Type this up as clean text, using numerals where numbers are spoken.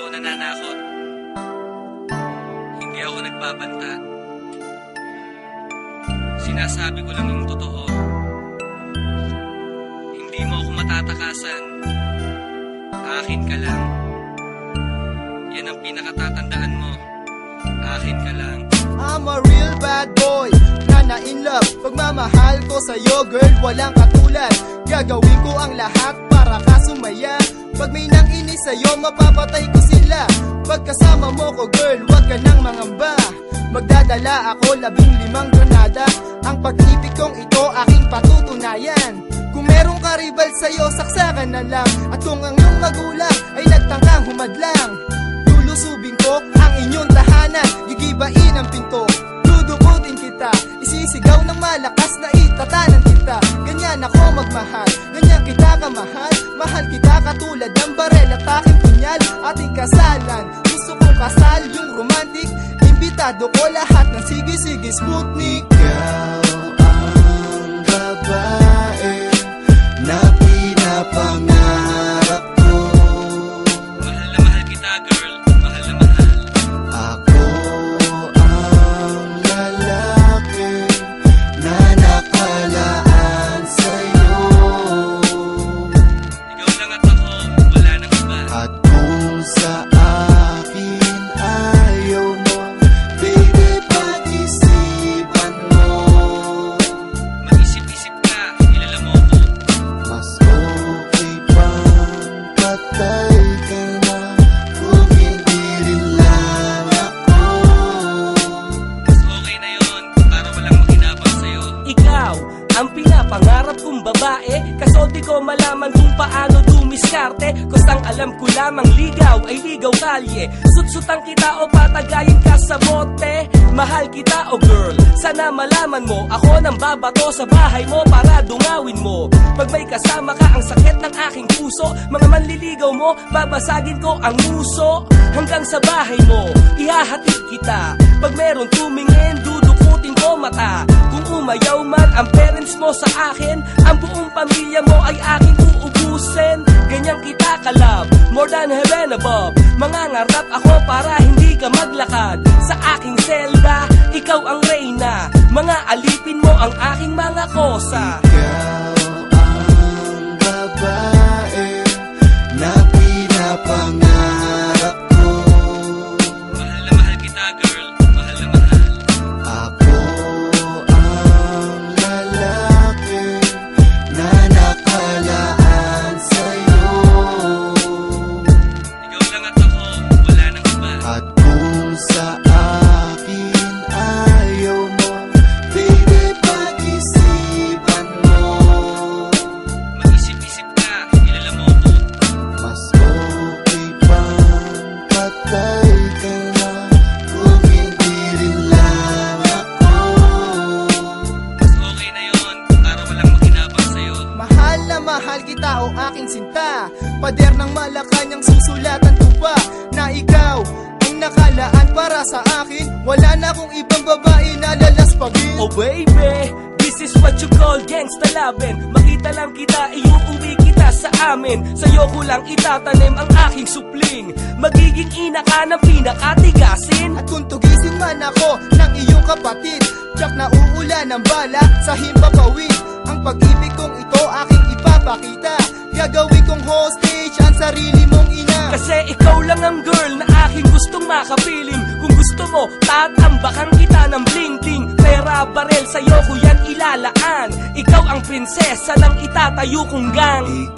nananakot. Hindi ako nagbabanta. Sinasabi ko lang yung totoo. Hindi mo ako matatakasan. Akin ka lang. Yan ang pinakatatandaan mo. Akin ka lang. I'm a real bad boy na na-in love. Pagmamahal ko sa'yo girl, walang katulad. Gagawin ko ang lahat para ka sumaya. Pag may nanginis sa'yo, mapapatay ko sila. Pagkasama mo ko girl, wag ka nang mangamba. Magdadala ako 15 granada. Ang pag-ibig kong ito aking patutunayan. Kung merong karibal sa'yo, saksakan na lang. At kung ang iyong magulang ay nagtangkang humadlang, lulusubin ko ang inyong tahanan. Gigibain ang pinto, dudukutin kita. Isisigaw ng malakas na itatanan kita. Ganyan ako magmahal, ganyan kita kamahal. Mahal kita katulad ng barel at aking punyal. Ating kasalan, gusto kong kasal yung romantic. Imbitado ko lahat ng sige-sige Sputnik. Ikaw ang babae na pinapangarap ko. Mahal na mahal kita girl. Mahal na mahal. Ako ang lalaki na nakalaan sa'yo. Ikaw lang at ako. Wala nang iba. At kung sa akin ayaw mo, baby, pag-isipan mo. Mag-isip-isip ka. Kilala mo ako. Mas okay pang patay ka na kung hindi rin lang ako. Mas okay na yun. Para walang makinabang sa'yo. Ikaw ang pinapangarap kong babae. Kaso di ko malaman kung paano dumiskarte. Kusang alam ko lamang ligaw ay ligaw kalye. Sutsutang kita o patagayin ka sa bote. Mahal kita o girl, sana malaman mo. Ako nang babato sa bahay mo para dungawin mo. Pag may kasama ka ang sakit ng aking puso. Mga manliligaw mo, babasagin ko ang muso. Hanggang sa bahay mo, ihahatid kita. Pag meron tumingin, dudukutin ko mata. Kung umayaw man ang parents mo sa akin, ang buong pamilya mo ay aking uubusin. Ganyan kita kalab, more than heaven above. Mangangarap ako para hindi ka maglakad. Sa aking selda, ikaw ang reyna. Mga alipin mo ang aking mga kosa. Ikaw ang babae na pinapangarap ko. Mahal na mahal kita girl. Mahal na mahal. Ako ang lalaki na nakalaan sa'yo. Ikaw lang at ako. Wala nang iba. At kung sa akin ayaw mo, baby, pag-isipan mo. Mag-isip-isip ka. Kilala mo ako. Mas okay pang patay ka na kung hindi rin lang ako. Mas okay na yun. Para walang makinabang sa'yo. Mahal na mahal kita o aking sinta. Pader ng Malacanang susulatan ko pa na ikaw ang nakalaan para sa akin. Wala na akong ibang babae na lalaspagin. Oh baby, this is what you call gangsta lovin'. Makita lang kita, iuuwi kita sa amin. Sa'yo ko lang itatanim ang aking supling. Magiging ina ka ng pinakatigasin. At kung tugisin man ako ng iyong kapatid, tiyak na uulan ng bala sa himpapawid. Ang pag-ibig kong ito aking ipapakita. Gagawin kong hostage ang sarili mong ina. Kasi ikaw lang ang girl na aking gustong makapiling. Kung gusto mo, tatambakan kita ng bling-bling. Pera, barel, sa'yo ko yan ilalaan. Ikaw ang prinsesa ng itatayo kong gang.